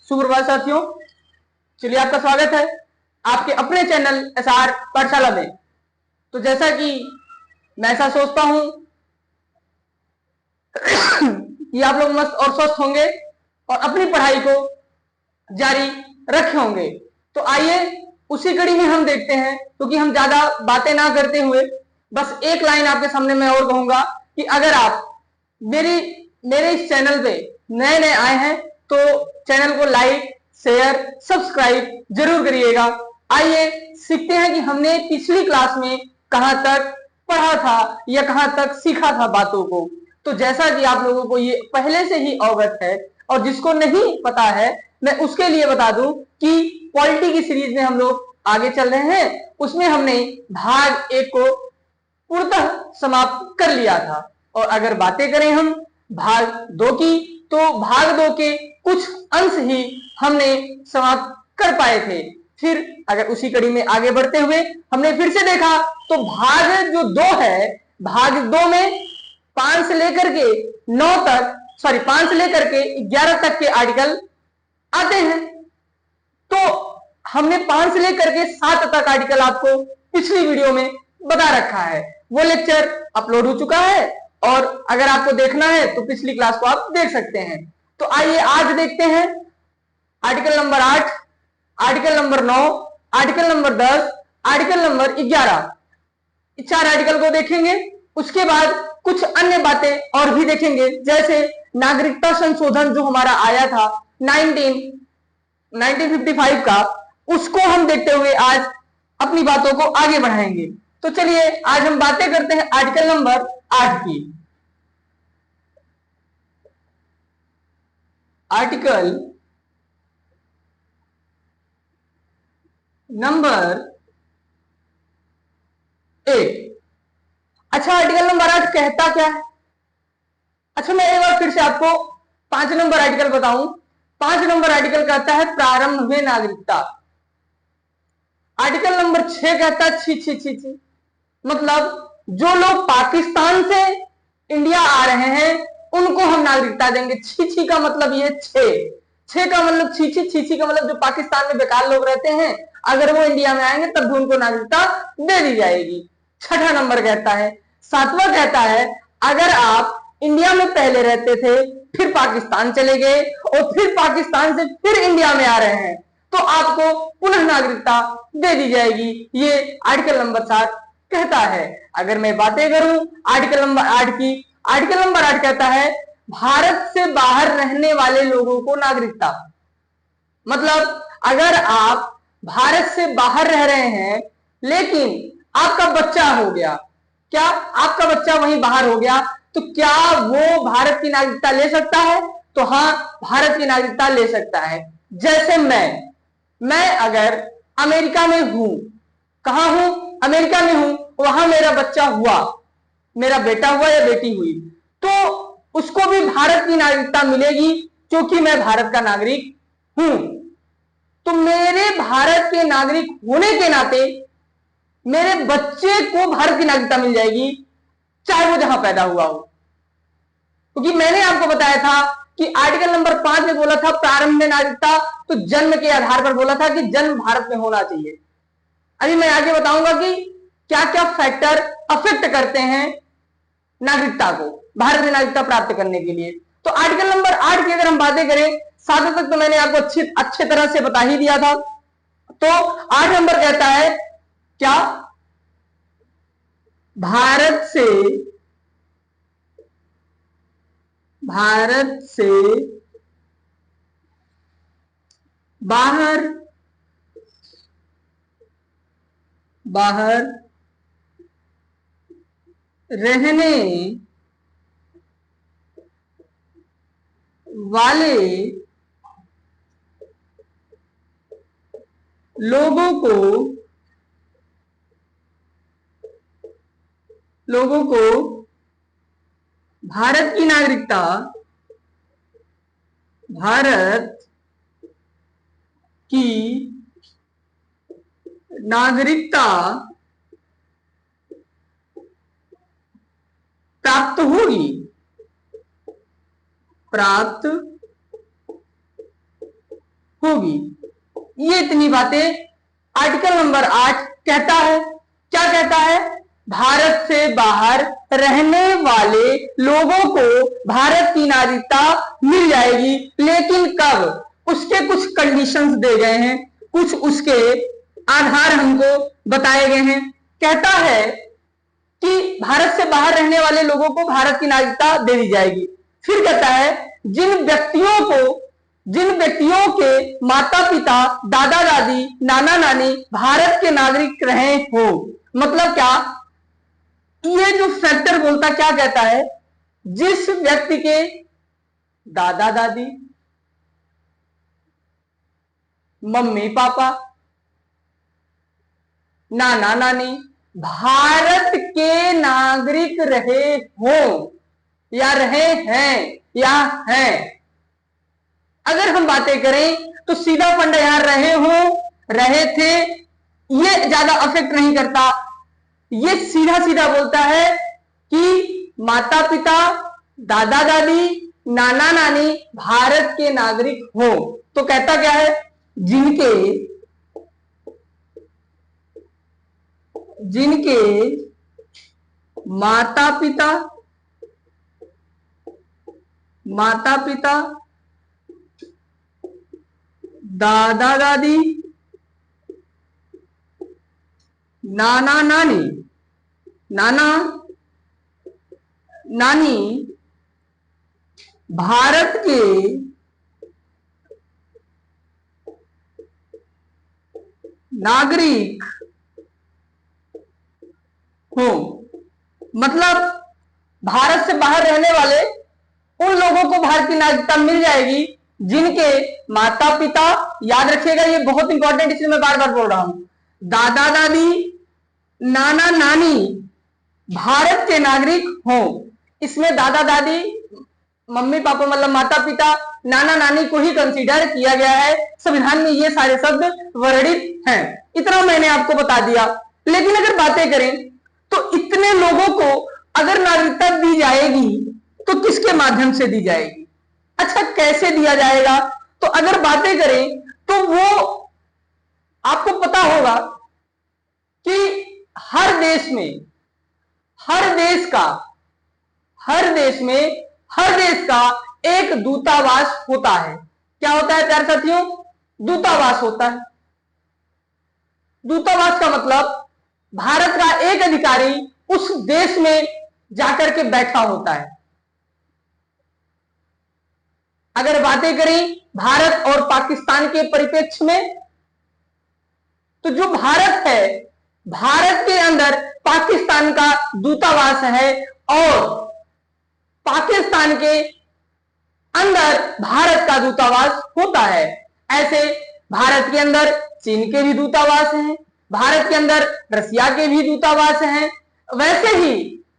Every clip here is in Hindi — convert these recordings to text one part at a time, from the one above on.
सुप्रभात साथियों, चलिए आपका स्वागत है आपके अपने चैनल एसआर पाठशाला में। तो जैसा कि मैं ऐसा सोचता हूं कि आप लोग मस्त और स्वस्थ होंगे और अपनी पढ़ाई को जारी रखे होंगे। तो आइए उसी कड़ी में हम देखते हैं, क्योंकि हम ज्यादा बातें ना करते हुए बस एक लाइन आपके सामने मैं और कहूंगा कि अगर आप मेरे इस चैनल पे नए नए आए हैं तो चैनल को लाइक शेयर सब्सक्राइब जरूर करिएगा। आइए सीखते हैं कि हमने पिछली क्लास में कहां तक पढ़ा था या कहां तक सीखा था बातों को। तो जैसा कि आप लोगों को ये पहले से ही अवगत है और जिसको नहीं पता है मैं उसके लिए बता दूं कि पॉलिटी की सीरीज में हम लोग आगे चल रहे हैं। उसमें हमने भाग 1 को पूर्णतः समाप्त कर लिया था और अगर बातें करें हम भाग 2 की तो भाग 2 के कुछ अंश ही हमने समाप्त कर पाए थे। फिर अगर उसी कड़ी में आगे बढ़ते हुए हमने फिर से देखा तो भाग जो 2 है, भाग 2 में 5 से लेकर के 9 तक, सॉरी 5 से लेकर के 11 तक के आर्टिकल आते हैं। तो हमने 5 से लेकर के 7 तक आर्टिकल आपको पिछली वीडियो में बता रखा है। वो लेक्चर अपलोड हो चुका है और अगर आपको देखना है तो पिछली क्लास को आप देख सकते हैं। तो आइए आज देखते हैं article number 8, article number 9, article number 10, article number 11। 4 article को देखेंगे। उसके बाद कुछ अन्य बातें और भी देखेंगे, जैसे नागरिकता संशोधन जो हमारा आया था 1955 का, उसको हम देखते हुए आज अपनी बातों को आगे बढ़ाएंगे। तो चलिए आज हम बातें करते हैं आर्टिकल नंबर 8 की। Article number 8। अच्छा, आर्टिकल नंबर 8 कहता क्या है? अच्छा, मैं एक बार फिर से आपको 5 नंबर आर्टिकल बताऊं। 5 नंबर आर्टिकल कहता है प्रारंभ में नागरिकता। आर्टिकल नंबर 6 कहता है छी छी छी छी, मतलब जो लोग पाकिस्तान से इंडिया आ रहे हैं उनको हम नागरिकता देंगे। छी छी का मतलब ये 6 का मतलब छी छी, छी छी का मतलब जो पाकिस्तान में बेकार लोग रहते हैं अगर वो इंडिया में आएंगे तब भी उनको नागरिकता दे दी जाएगी। 6ठा नंबर कहता है। 7वां कहता है अगर आप इंडिया में पहले रहते थे फिर पाकिस्तान चले गए और फिर पाकिस्तान से फिर इंडिया में आ रहे हैं तो आपको पुनः नागरिकता दे दी जाएगी। ये आर्टिकल नंबर 7 कहता है। अगर मैं बातें करूं आर्टिकल नंबर 8 की, आर्टिकल नंबर 8 कहता है भारत से बाहर रहने वाले लोगों को नागरिकता। मतलब अगर आप भारत से बाहर रह रहे हैं लेकिन आपका बच्चा हो गया, क्या आपका बच्चा वहीं बाहर हो गया, तो क्या वो भारत की नागरिकता ले सकता है? तो हाँ, भारत की नागरिकता ले सकता है। जैसे मैं अगर अमेरिका में हूं, कहां हूं? अमेरिका में हूं, वहां मेरा बच्चा हुआ, मेरा बेटा हुआ या बेटी हुई, तो उसको भी भारत की नागरिकता मिलेगी क्योंकि मैं भारत का नागरिक हूं। तो मेरे भारत के नागरिक होने के नाते मेरे बच्चे को भारत की नागरिकता मिल जाएगी, चाहे वो जहां पैदा हुआ हो। क्योंकि मैंने आपको बताया था कि आर्टिकल नंबर 5 में बोला था प्रारंभ में नागरिकता, तो जन्म के आधार पर बोला था कि जन्म भारत में होना चाहिए। अभी मैं आगे बताऊंगा कि क्या क्या फैक्टर अफेक्ट करते हैं नागरिकता को, भारत में नागरिकता प्राप्त करने के लिए। तो आर्टिकल नंबर 8 की अगर हम बातें करें, 7 तक तो मैंने आपको अच्छे तरह से बता ही दिया था। तो 8 नंबर कहता है क्या? भारत से बाहर रहने वाले लोगों को भारत की नागरिकता प्राप्त होगी। ये इतनी बातें आर्टिकल नंबर 8 कहता है। क्या कहता है? भारत से बाहर रहने वाले लोगों को भारत की नागरिकता मिल जाएगी, लेकिन कब? उसके कुछ कंडीशंस दे गए हैं, कुछ उसके आधार हमको बताए गए हैं। कहता है कि भारत से बाहर रहने वाले लोगों को भारत की नागरिकता दे दी जाएगी। फिर कहता है जिन व्यक्तियों के माता पिता, दादा दादी, नाना नानी भारत के नागरिक रहे हो। मतलब क्या? ये जो फैक्टर बोलता क्या कहता है? जिस व्यक्ति के दादा दादी, मम्मी पापा, नाना नानी भारत के नागरिक रहे हो या रहे हैं या हैं। अगर हम बातें करें तो सीधा फंडा यहां रहे हो, रहे थे, ये ज्यादा अफेक्ट नहीं करता। ये सीधा सीधा बोलता है कि माता पिता, दादा दादी, नाना नानी भारत के नागरिक हो। तो कहता क्या है? जिनके माता पिता, दादा दादी, नाना नानी भारत के नागरिक हो। मतलब भारत से बाहर रहने वाले उन लोगों को भारत की नागरिकता मिल जाएगी जिनके माता पिता, याद रखिएगा ये बहुत इंपॉर्टेंट, इसलिए मैं बार बार बोल रहा हूं, दादा दादी, नाना नानी भारत के नागरिक हो। इसमें दादा दादी, मम्मी पापा मतलब माता पिता, नाना नानी को ही कंसीडर किया गया है। संविधान में ये सारे शब्द वर्णित हैं। इतना मैंने आपको बता दिया। लेकिन अगर बातें करें तो इतने लोगों को अगर नागरिकता दी जाएगी तो किसके माध्यम से दी जाएगी? अच्छा, कैसे दिया जाएगा? तो अगर बातें करें तो वो आपको पता होगा कि हर देश का एक दूतावास होता है। क्या होता है प्यारे साथियों? दूतावास होता है। दूतावास का मतलब भारत का एक अधिकारी उस देश में जाकर के बैठा होता है। अगर बातें करें भारत और पाकिस्तान के परिप्रेक्ष्य में, तो जो भारत है, भारत के अंदर पाकिस्तान का दूतावास है और पाकिस्तान के अंदर भारत का दूतावास होता है। ऐसे भारत के अंदर चीन के भी दूतावास हैं, भारत के अंदर रसिया के भी दूतावास हैं। वैसे ही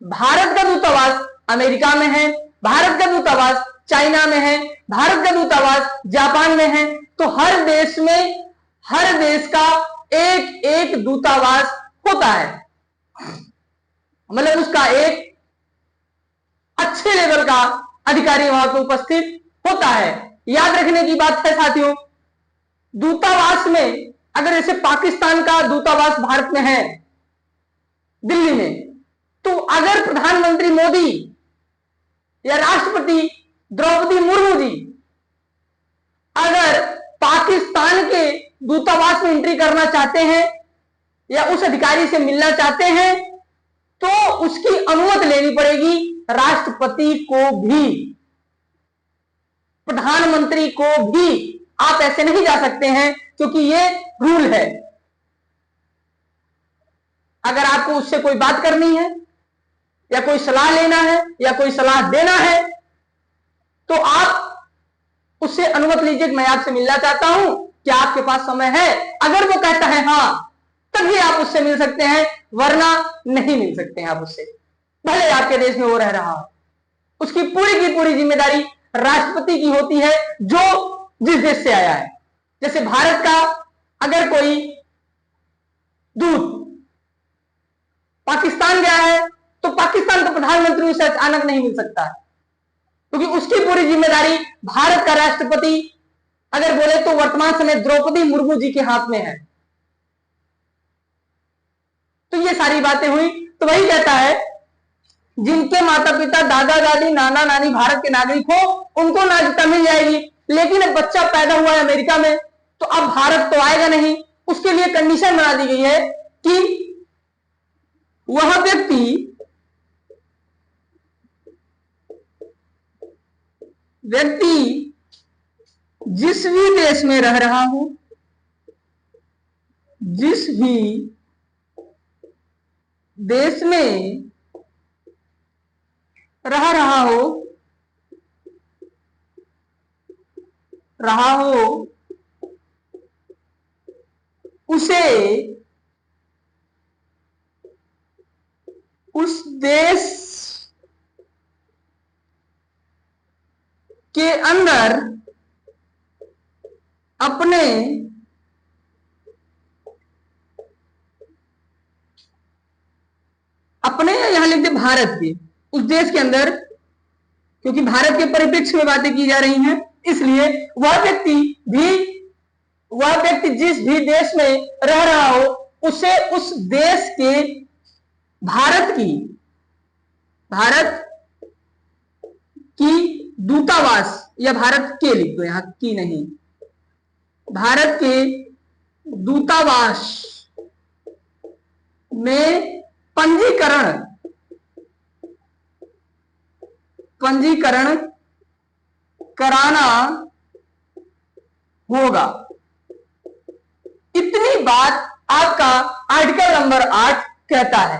भारत का दूतावास अमेरिका में है, भारत का दूतावास चाइना में है, भारत का दूतावास जापान में है। तो हर देश में, हर देश का एक एक दूतावास होता है। मतलब उसका एक अच्छे लेवल का अधिकारी वहां पर उपस्थित होता है। याद रखने की बात है साथियों, दूतावास में अगर जैसे पाकिस्तान का दूतावास भारत में है दिल्ली में, तो अगर प्रधानमंत्री मोदी या राष्ट्रपति द्रौपदी मुर्मू जी अगर पाकिस्तान के दूतावास में एंट्री करना चाहते हैं या उस अधिकारी से मिलना चाहते हैं, तो उसकी अनुमति लेनी पड़ेगी राष्ट्रपति को भी, प्रधानमंत्री को भी। आप ऐसे नहीं जा सकते हैं, क्योंकि ये रूल है। अगर आपको उससे कोई बात करनी है या कोई सलाह लेना है या कोई सलाह देना है, तो आप उससे अनुमति लीजिए कि मैं आपसे मिलना चाहता हूं, क्या आपके पास समय है? अगर वो कहता है हां, तभी आप उससे मिल सकते हैं, वरना नहीं मिल सकते हैं आप उससे, भले आपके देश में वो रह रहा हो। उसकी पूरी की पूरी जिम्मेदारी राष्ट्रपति की होती है, जो जिस देश से आया है। जैसे भारत का अगर कोई दूत पाकिस्तान गया है, तो पाकिस्तान का प्रधानमंत्री उसे अचानक नहीं मिल सकता, क्योंकि उसकी पूरी जिम्मेदारी भारत का राष्ट्रपति अगर बोले तो वर्तमान समय द्रौपदी मुर्मू जी के हाथ में है। तो ये सारी बातें हुई। तो वही कहता है जिनके माता पिता दादा दादी नाना नानी भारत के नागरिक हो उनको नागरिकता मिल जाएगी। लेकिन अब बच्चा पैदा हुआ है अमेरिका में, तो अब भारत तो आएगा नहीं। उसके लिए कंडीशन बना दी गई है कि वह व्यक्ति जिस भी देश में रह रहा हो, जिस भी देश में रह रहा हो उसे उस देश के अंदर अपने यहां लिखते भारत के उस देश के अंदर, क्योंकि भारत के परिप्रेक्ष्य में बातें की जा रही हैं, इसलिए वह व्यक्ति जिस भी देश में रह रहा हो उसे उस देश के भारत की दूतावास, या भारत के लिख दो, यहां की नहीं, भारत के दूतावास में पंजीकरण कराना होगा। इतनी बात आपका आर्टिकल नंबर 8 कहता है।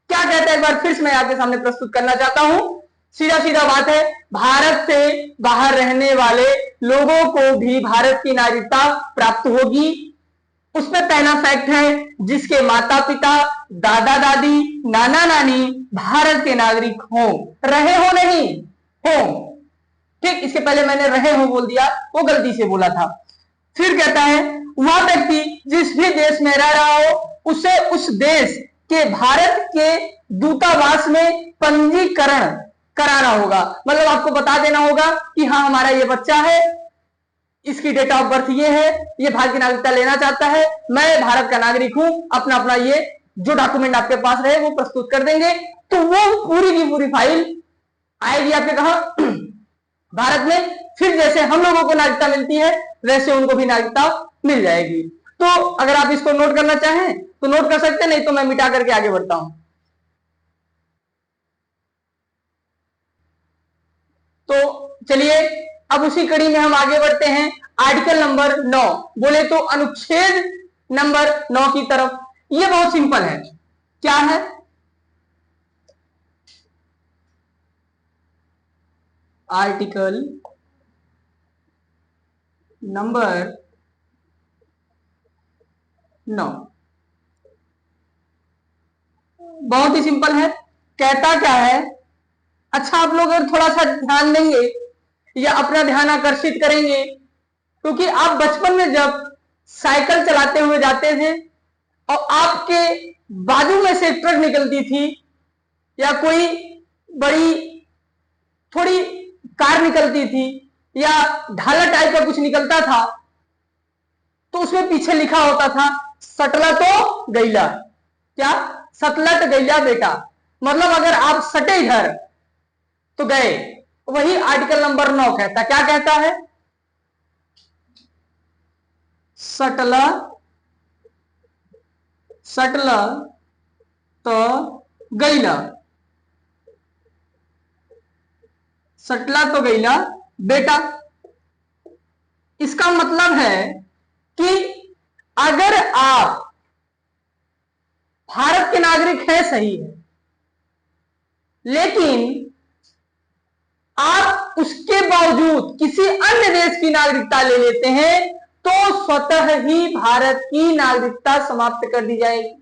क्या कहता है एक बार फिर से मैं आपके सामने प्रस्तुत करना चाहता हूं। सीधा सीधा बात है, भारत से बाहर रहने वाले लोगों को भी भारत की नागरिकता प्राप्त होगी। उसमें पहला फैक्ट है जिसके माता पिता दादा दादी नाना नानी भारत के नागरिक हो, रहे हो नहीं हो। ठीक, इसके पहले मैंने रहे हो बोल दिया, वो गलती से बोला था। फिर कहता है वह व्यक्ति जिस भी देश में रह रहा हो उसे उस देश के भारत के दूतावास में पंजीकरण कराना होगा। मतलब आपको बता देना होगा कि हाँ हमारा ये बच्चा है, इसकी डेट ऑफ बर्थ ये है, ये भारत की नागरिकता लेना चाहता है, मैं भारत का नागरिक हूं, अपना ये जो डॉक्यूमेंट आपके पास रहे वो प्रस्तुत कर देंगे। तो वो पूरी की पूरी फाइल आएगी आपके कहा भारत में। फिर जैसे हम लोगों को नागरिकता मिलती है वैसे उनको भी नागरिकता मिल जाएगी। तो अगर आप इसको नोट करना चाहें तो नोट कर सकते, नहीं तो मैं मिटा करके आगे बढ़ता हूं। तो चलिए अब उसी कड़ी में हम आगे बढ़ते हैं आर्टिकल नंबर 9, बोले तो अनुच्छेद नंबर 9 की तरफ। ये बहुत सिंपल है। क्या है? आर्टिकल नंबर 9 बहुत ही सिंपल है। कहता क्या है? अच्छा, आप लोग अगर थोड़ा सा ध्यान देंगे या अपना ध्यान आकर्षित करेंगे, क्योंकि आप बचपन में जब साइकिल चलाते हुए जाते थे और आपके बाजू में से ट्रक निकलती थी या कोई बड़ी थोड़ी कार निकलती थी या ढाला टाइप का कुछ निकलता था, तो उसमें पीछे लिखा होता था सटला तो गैला। क्या? सतलट गैला बेटा। मतलब अगर आप सटे इधर तो गए। वही आर्टिकल नंबर 9 कहता, क्या कहता है? सटला तो गैला, सटला तो गैला बेटा। इसका मतलब है कि अगर आप भारत के नागरिक हैं, सही है, लेकिन आप उसके बावजूद किसी अन्य देश की नागरिकता ले लेते हैं तो स्वतः ही भारत की नागरिकता समाप्त कर दी जाएगी।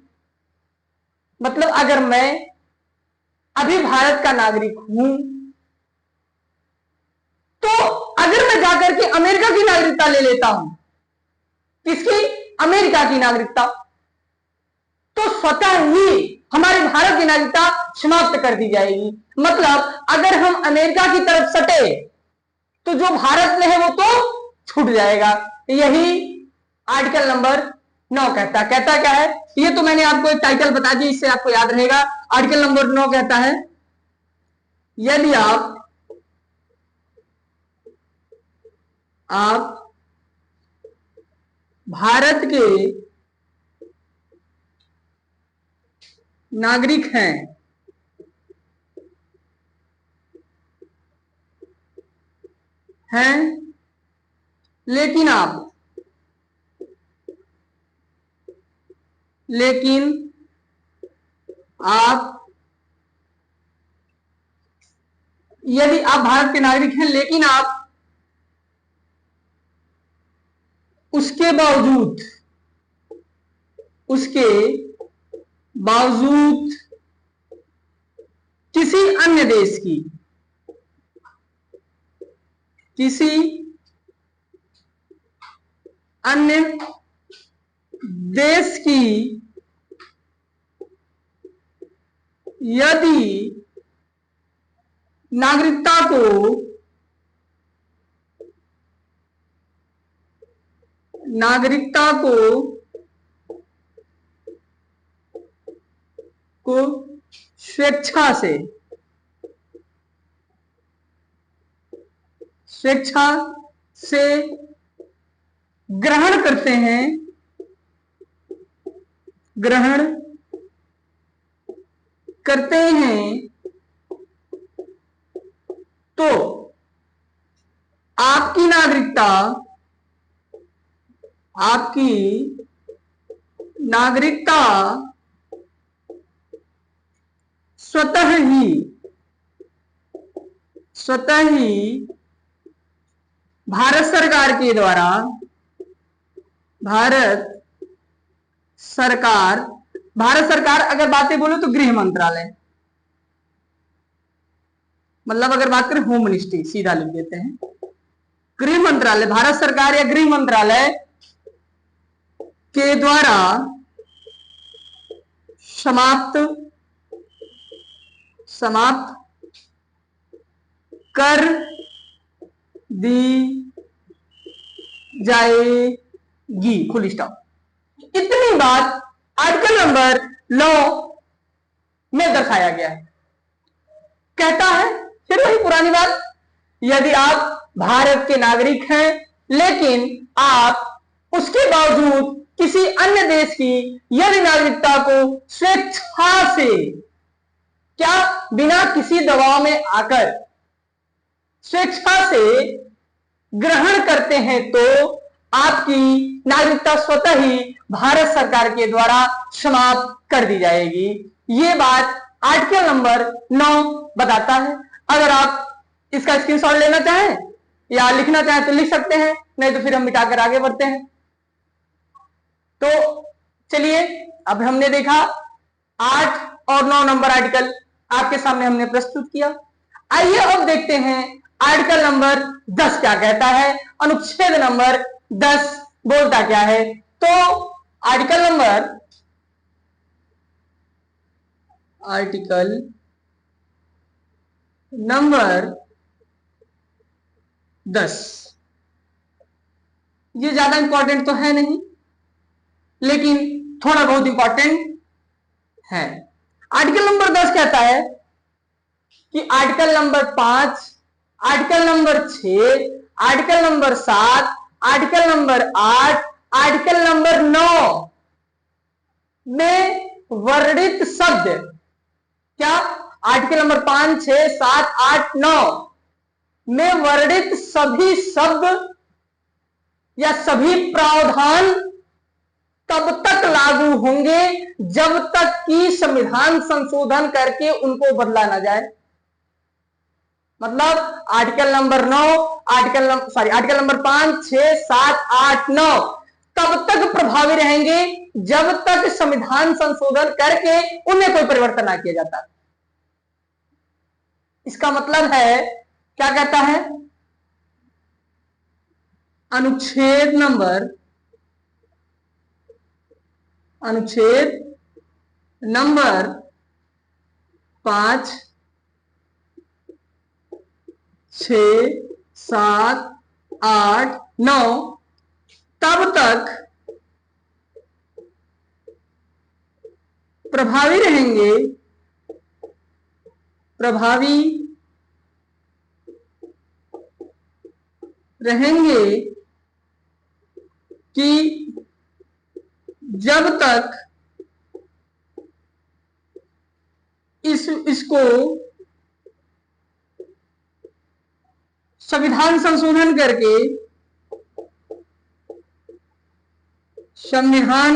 मतलब अगर मैं अभी भारत का नागरिक हूं तो अगर मैं जाकर के अमेरिका की नागरिकता ले लेता हूं, किसकी? अमेरिका की नागरिकता, तो स्वतः ही हमारे भारत की नागरिकता समाप्त कर दी जाएगी। मतलब अगर हम अमेरिका की तरफ सटे तो जो भारत में है वो तो छूट जाएगा। यही आर्टिकल नंबर 9 कहता क्या है, ये तो मैंने आपको एक टाइटल बता दिया, इससे आपको याद रहेगा। आर्टिकल नंबर 9 कहता है यदि आप भारत के नागरिक हैं लेकिन आप यदि आप भारत के नागरिक हैं लेकिन आप उसके बावजूद किसी अन्य देश की यदि नागरिकता को स्वेच्छा से ग्रहण करते हैं तो आपकी नागरिकता स्वतः ही भारत सरकार अगर बातें बोलो तो गृह मंत्रालय, मतलब अगर बात करें होम मिनिस्ट्री सीधा लिख देते हैं, गृह मंत्रालय, भारत सरकार या गृह मंत्रालय के द्वारा समाप्त कर दी जाएगी। Full stop. इतनी बात आर्टिकल नंबर 9 में दर्शाया गया है। कहता है फिर वही पुरानी बात, यदि आप भारत के नागरिक हैं लेकिन आप उसके बावजूद किसी अन्य देश की यदि नागरिकता को स्वेच्छा से, क्या बिना किसी दबाव में आकर स्वेच्छा से ग्रहण करते हैं तो आपकी नागरिकता स्वतः ही भारत सरकार के द्वारा समाप्त कर दी जाएगी। ये बात आर्टिकल नंबर 9 बताता है। अगर आप इसका स्क्रीनशॉट लेना चाहें या लिखना चाहें तो लिख सकते हैं, नहीं तो फिर हम मिटाकर आगे बढ़ते हैं। तो चलिए, अब हमने देखा 8 और 9 नंबर आर्टिकल आपके सामने हमने प्रस्तुत किया। आइए अब देखते हैं आर्टिकल नंबर 10 क्या कहता है, अनुच्छेद नंबर 10 बोलता क्या है। तो आर्टिकल नंबर 10, ये ज्यादा इंपॉर्टेंट तो है नहीं लेकिन थोड़ा बहुत इंपॉर्टेंट है। आर्टिकल नंबर 10 कहता है कि article number 5, article number 6, article number 7, article number 8, article number 9 में वर्णित शब्द, क्या आर्टिकल नंबर 5, 6, 7, 8, 9 में वर्णित सभी शब्द या सभी प्रावधान तब तक लागू होंगे जब तक कि संविधान संशोधन करके उनको बदला ना जाए। मतलब आर्टिकल नंबर 9, आर्टिकल नंबर 5, 6, 7, 8, 9 तब तक प्रभावी रहेंगे जब तक संविधान संशोधन करके उनमें कोई परिवर्तन ना किया जाता। इसका मतलब है, क्या कहता है, अनुच्छेद नंबर 5, 6, 7, 8, 9 तब तक प्रभावी रहेंगे कि जब तक इसको संविधान संशोधन करके संविधान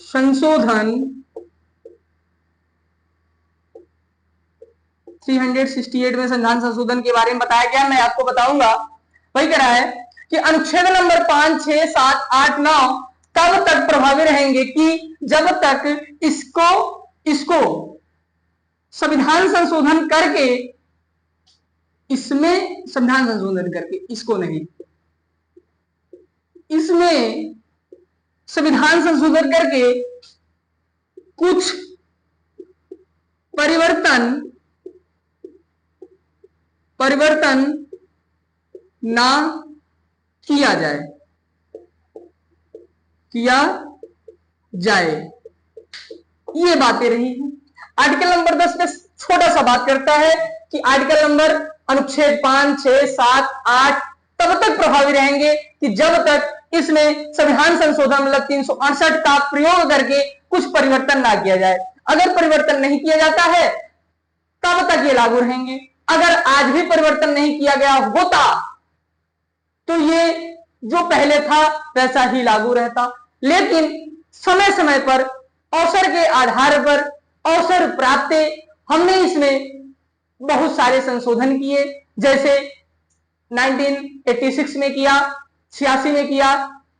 संशोधन 368 में संविधान संशोधन के बारे में बताया गया। मैं आपको बताऊंगा, वही कह रहा है कि अनुच्छेद नंबर 5, 6, 7, 8, 9 तब तक प्रभावी रहेंगे कि जब तक इसको संविधान संशोधन करके, इसमें संविधान संशोधन करके, इसको नहीं, इसमें संविधान संशोधन करके कुछ परिवर्तन ना किया जाए, ये बातें रही हैं। आर्टिकल नंबर 10 में छोटा सा बात करता है कि आर्टिकल नंबर अनुच्छेद 5, 6, 7, 8 तब तक प्रभावी रहेंगे कि जब तक इसमें संविधान संशोधन मतलब 368 का प्रयोग करके कुछ परिवर्तन ना किया जाए। अगर परिवर्तन नहीं किया जाता है तब तक ये लागू रहेंगे। अगर आज भी परिवर्तन नहीं किया गया होता तो ये जो पहले था वैसा ही लागू रहता। लेकिन समय समय पर अवसर के आधार पर अवसर प्राप्त हमने इसमें बहुत सारे संशोधन किए, जैसे 1986 में किया, 86 में किया,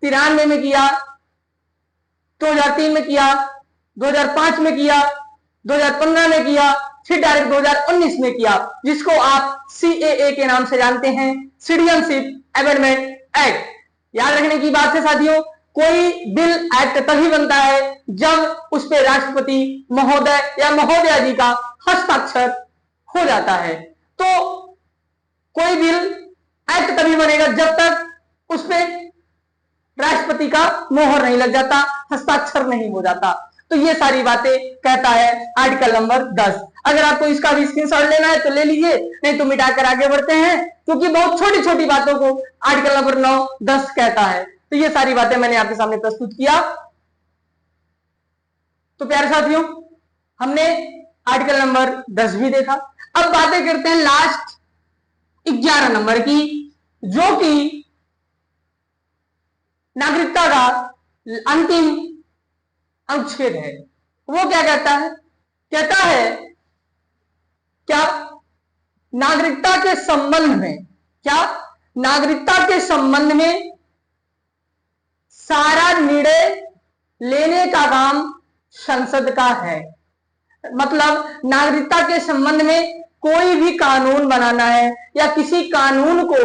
93 में किया, 2003 में किया, 2005 में किया, 2015 में किया, फिर डायरेक्ट 2019 में किया, जिसको आप CAA के नाम से जानते हैं, सिटीजनशिप अमेंडमेंट एक्ट। याद रखने की बात है साथियों, कोई बिल एक्ट तभी बनता है जब उस पर राष्ट्रपति महोदय या महोदया जी का हस्ताक्षर हो जाता है। तो कोई बिल एक्ट तभी बनेगा जब तक उस पर राष्ट्रपति का मोहर नहीं लग जाता, हस्ताक्षर नहीं हो जाता। तो ये सारी बातें कहता है आर्टिकल नंबर 10। अगर आपको इसका भी स्क्रीनशॉट लेना है तो ले लीजिए, नहीं तो मिटाकर आगे बढ़ते हैं, क्योंकि बहुत छोटी छोटी बातों को आर्टिकल नंबर 9, 10 कहता है। तो ये सारी बातें मैंने आपके सामने प्रस्तुत किया। तो प्यारे साथियों, हमने आर्टिकल नंबर 10 भी देखा। अब बातें करते हैं लास्ट 11 नंबर की, जो कि नागरिकता का अंतिम अनुच्छेद है। वो क्या कहता है? कहता है क्या नागरिकता के संबंध में सारा निर्णय लेने का काम संसद का है। मतलब नागरिकता के संबंध में कोई भी कानून बनाना है या किसी कानून को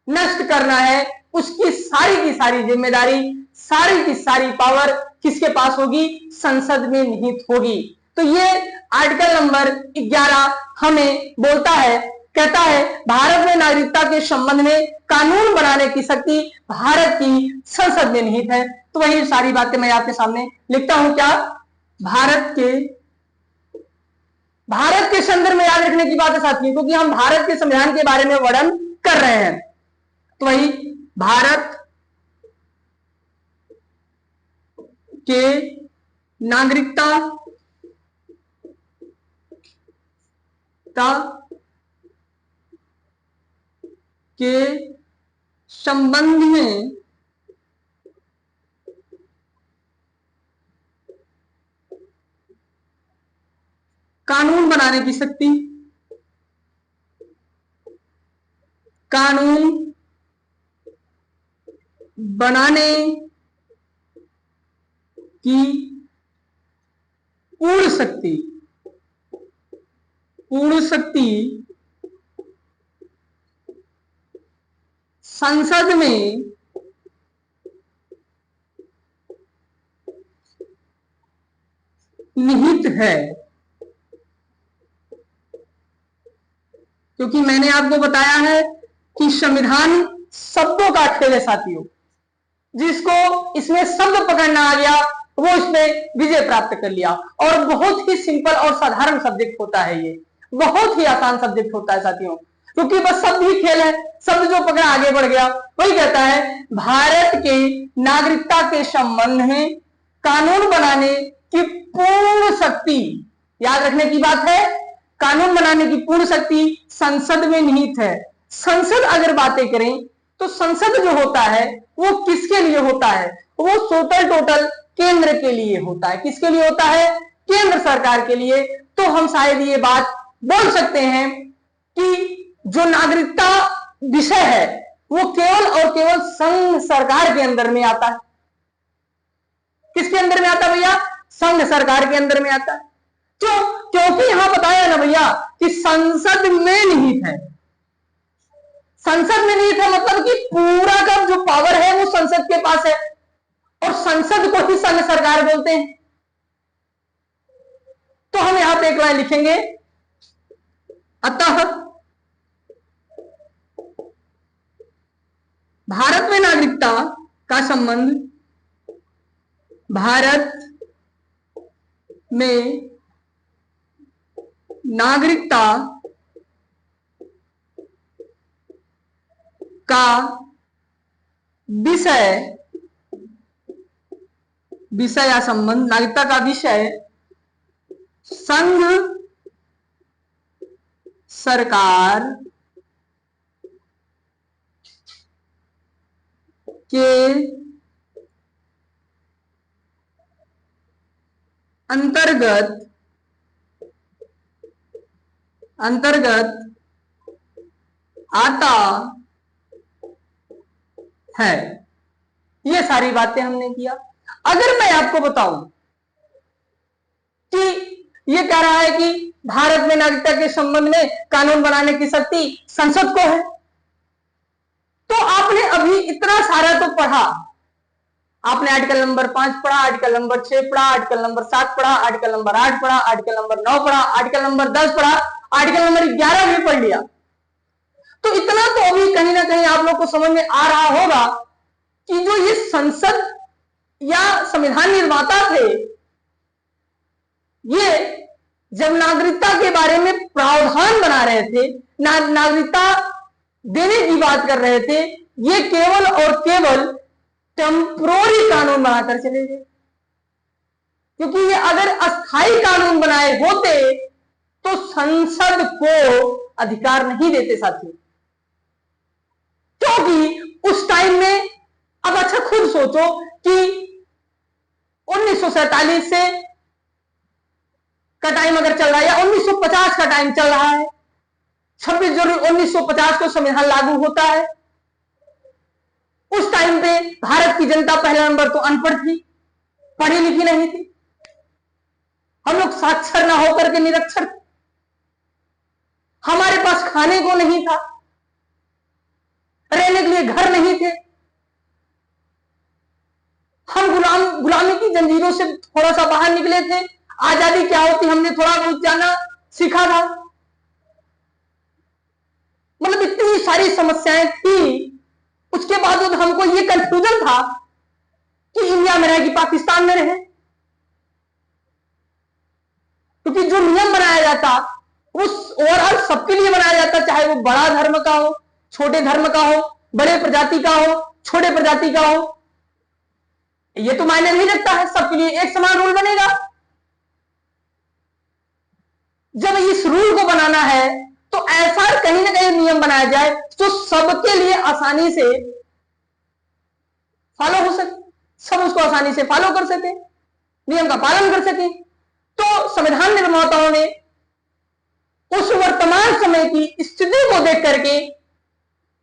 नष्ट करना है, उसकी सारी की सारी जिम्मेदारी, सारी की सारी पावर किसके पास होगी? संसद में निहित होगी। तो ये आर्टिकल नंबर 11 हमें बोलता है, कहता है भारत में नागरिकता के संबंध में कानून बनाने की शक्ति भारत की संसद में निहित है। तो वही सारी बातें मैं आपके सामने लिखता हूं। क्या भारत के संदर्भ में याद रखने की बात है साथियों, क्योंकि हम भारत के संविधान के बारे में वर्णन कर रहे हैं। तो वही भारत के नागरिकता के संबंध में कानून बनाने की शक्ति, कानून बनाने की पूर्ण शक्ति संसद में निहित है। क्योंकि मैंने आपको बताया है कि संविधान शब्दों का खेल है साथियों। जिसको इसमें शब्द पकड़ना आ गया वो इसमें विजय प्राप्त कर लिया। और बहुत ही सिंपल और साधारण सब्जेक्ट होता है, ये बहुत ही आसान सब्जेक्ट होता है साथियों, क्योंकि बस शब्द ही खेल है, शब्द जो पकड़ा आगे बढ़ गया। वही कहता है भारत के नागरिकता के संबंध में कानून बनाने की पूर्ण शक्ति, याद रखने की बात है, कानून बनाने की पूर्ण शक्ति संसद में निहित है। संसद अगर बातें करें तो संसद जो होता है वो किसके लिए होता है? वो टोटल केंद्र के लिए होता है। किसके लिए होता है? केंद्र सरकार के लिए। तो हम शायद ये बात बोल सकते हैं कि जो नागरिकता विषय है वो केवल और केवल संघ सरकार के अंदर में आता है। किसके अंदर में आता है भैया? संघ सरकार के अंदर में आता है। क्यों? क्योंकि यहां बताया ना भैया कि संसद में निहित है। संसद में निहित है मतलब कि पूरा का जो पावर है वो संसद के पास है, और संसद को ही संघ सरकार बोलते हैं। तो हम यहां पे एक लाइन लिखेंगे, अतः भारत में नागरिकता का संबंध भारत में नागरिकता का विषय या संबंध, नागरिकता का विषय संघ सरकार के अंतर्गत आता है। ये सारी बातें हमने किया। अगर मैं आपको बताऊं कि ये कह रहा है कि भारत में नागरिकता के संबंध में कानून बनाने की शक्ति संसद को है, तो आपने अभी इतना सारा तो पढ़ा। आपने आर्टिकल नंबर 5 पढ़ा, आर्टिकल नंबर 6 पढ़ा, आर्टिकल नंबर 7 पढ़ा, आर्टिकल नंबर 8 पढ़ा, आर्टिकल नंबर 9 पढ़ा, आर्टिकल नंबर 10 पढ़ा, आर्टिकल नंबर 11 भी पढ़ लिया। तो इतना तो अभी कहीं ना कहीं आप लोग को समझ में आ रहा होगा कि जो ये संसद या संविधान निर्माता थे, ये जब नागरिकता के बारे में प्रावधान बना रहे थे, नागरिकता देने की बात कर रहे थे, ये केवल और केवल टेम्पोररी कानून बनाकर चले गए। क्योंकि ये अगर अस्थायी कानून बनाए होते तो संसद को अधिकार नहीं देते साथियों। क्योंकि उस टाइम में, अब अच्छा खुद सोचो कि 1947 से का टाइम अगर चल रहा है या 1950 का टाइम चल रहा है, 26 जनवरी 1950 को संविधान लागू होता है। उस टाइम पे भारत की जनता पहला नंबर तो अनपढ़ थी, पढ़ी लिखी नहीं थी। हम लोग साक्षर ना होकर के निरक्षर थे। हमारे पास खाने को नहीं था, रहने के लिए घर नहीं थे। हम गुलामी की जंजीरों से थोड़ा सा बाहर निकले थे। आजादी क्या होती हमने थोड़ा बहुत जाना सीखा था। मतलब इतनी सारी समस्याएं थी। उसके बावजूद हमको ये कंफ्यूजन था कि इंडिया में रहे कि पाकिस्तान में रहे, क्योंकि जो नियम बनाया जाता उस ओवरऑल सबके लिए बनाया जाता, चाहे वो बड़ा धर्म का हो, छोटे धर्म का हो, बड़े प्रजाति का हो, छोटे प्रजाति का हो, ये तो मायने नहीं रखता है, सबके लिए एक समान रूल बनेगा। जब इस रूल को बनाना है तो ऐसा कहीं ना कहीं नियम बनाया जाए जो सबके लिए आसानी से फॉलो हो सके, सब उसको आसानी से फॉलो कर सके, नियम का पालन कर सके। तो संविधान निर्माताओं ने उस वर्तमान समय की स्थिति को देख करके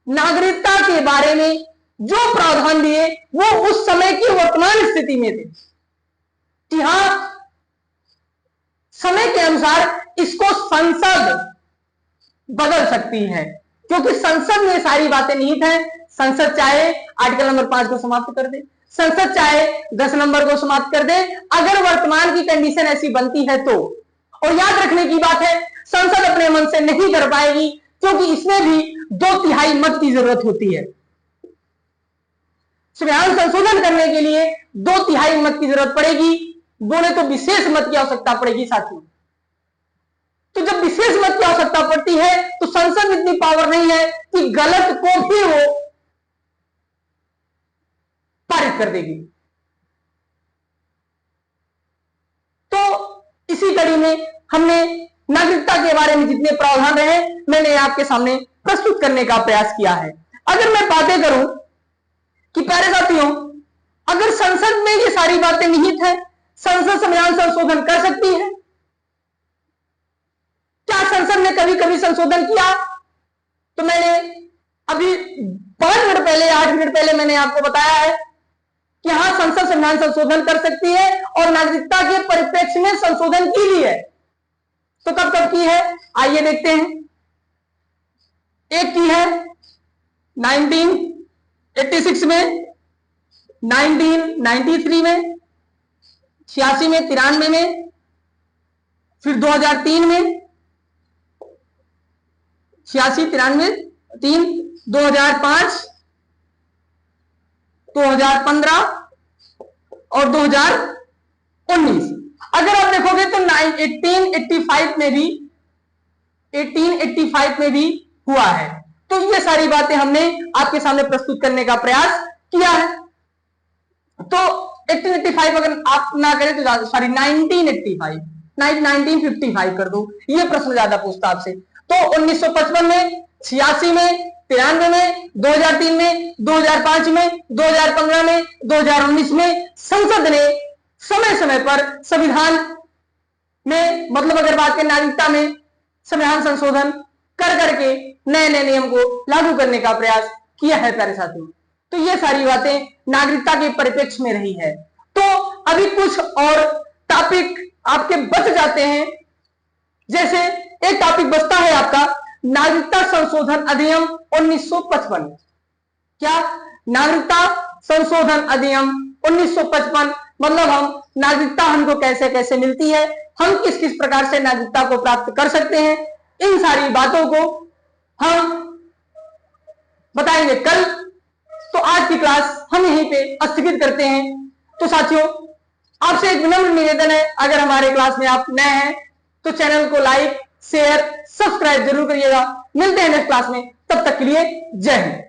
नागरिकता के बारे में जो प्रावधान दिए वो उस समय की वर्तमान स्थिति में थे कि हां, समय के अनुसार इसको संसद बदल सकती है, क्योंकि संसद में सारी बातें निहित हैं। संसद चाहे आर्टिकल नंबर 5 को समाप्त कर दे, संसद चाहे 10 नंबर को समाप्त कर दे, अगर वर्तमान की कंडीशन ऐसी बनती है तो। और याद रखने की बात है, संसद अपने मन से नहीं कर पाएगी, क्योंकि इसमें भी 2/3 मत की जरूरत होती है। संविधान संशोधन करने के लिए 2/3 मत की जरूरत पड़ेगी, बोले तो विशेष मत की आवश्यकता पड़ेगी साथियों। तो जब विशेष मत की आवश्यकता पड़ती है तो संसद में इतनी पावर नहीं है कि गलत को भी वो पारित कर देगी। तो इसी कड़ी में हमने नागरिकता के बारे में जितने प्रावधान रहे मैंने आपके सामने प्रस्तुत करने का प्रयास किया है। अगर मैं बातें करूं कि प्यारे साथियों, अगर संसद में ये सारी बातें निहित है, संसद संविधान संशोधन कर सकती है। क्या संसद ने कभी कभी संशोधन किया? तो मैंने अभी 5 मिनट पहले 8 मिनट पहले मैंने आपको बताया है कि हां, संसद संविधान संशोधन कर सकती है और नागरिकता के परिप्रेक्ष्य में संशोधन की भी है। तो कब कब की है आइए देखते हैं। एक की है 1986 में, 1993 में, 86 में, 93 में, फिर 2003 में, 86, 93, 3, 2005, 2015 और 2019। अगर आप देखोगे तो 1885 में भी हुआ है। तो ये सारी बातें हमने आपके सामने प्रस्तुत करने का प्रयास किया है। तो 1885 अगर आप ना करें तो सॉरी 1985, 1955 कर दो, ये प्रश्न ज्यादा पूछता आपसे। तो 1955 में, 86 में, 93 में, 2003 में, 2005 में, 2015 में, 2019 में संसद ने समय समय पर संविधान में, मतलब अगर बात करें नागरिकता में, संविधान संशोधन कर करके नए नए नियम को लागू करने का प्रयास किया है प्यारे साथियों। तो ये सारी बातें नागरिकता के परिप्रेक्ष्य में रही है। तो अभी कुछ और टॉपिक आपके बच जाते हैं। जैसे एक टॉपिक बचता है आपका नागरिकता संशोधन अधिनियम 1955। क्या? नागरिकता संशोधन अधिनियम 1955 मतलब हम नागरिकता हमको कैसे कैसे मिलती है, हम किस किस प्रकार से नागरिकता को प्राप्त कर सकते हैं, इन सारी बातों को हम बताएंगे कल। तो आज की क्लास हम यहीं पे स्थगित करते हैं। तो साथियों, आपसे एक विनम्र निवेदन है, अगर हमारे क्लास में आप नए हैं तो चैनल को लाइक, शेयर, सब्सक्राइब जरूर करिएगा। मिलते हैं नेक्स्ट क्लास में, तब तक के लिए जय हिंद।